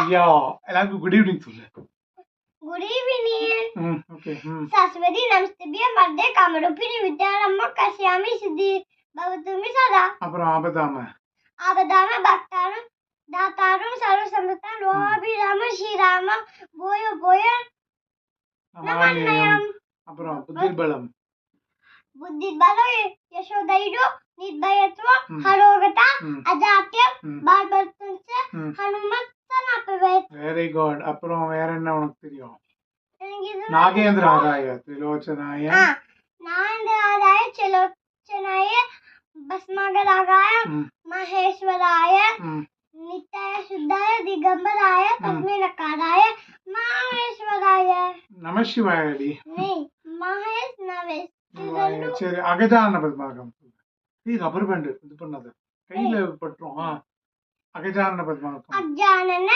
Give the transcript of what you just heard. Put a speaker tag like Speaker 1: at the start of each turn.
Speaker 1: ஐயா எல்லாருக்கும் good evening சொல்லு.
Speaker 2: Good evening.
Speaker 1: Okay.
Speaker 2: Saswati Namstibya Madde Kamarupini Vidyaramma Kasyami Siddhi Bhavatumi Sada.
Speaker 1: அப்புறம் ஆபதாம
Speaker 2: Bhaktaram Dataram Sarva Samritam Rohabhirama Shrirama Boya Boya Namannayam.
Speaker 1: அப்புறம் புத்திர்பலம்
Speaker 2: Buddhibala Yashodaido Nidbayatva Harogata Ajatya Balbaltuncha Hanumat Sanapavet.
Speaker 1: Very good. அப்புறம் வேற என்ன உனக்கு தெரியும்? நாகேந்திர ஆதாய திரிலோச்சனாய
Speaker 2: நாகேந்திராய திரிலோச்சனாய பஸ்மகராகாய மகேஸ்வராய நித்யாய சுத்தாய திகம்பராய தஸ்மை நகாராய மகேஸ்வராய
Speaker 1: நமசிவாயடி
Speaker 2: மகேஷ் நவேஷ்.
Speaker 1: சரி அகஜான பத்மாகம் இது ரப்பர் பேண்ட் இது பண்ணாத கையில பட்டுரும். அகஜான பத்மாகம்
Speaker 2: அஜானன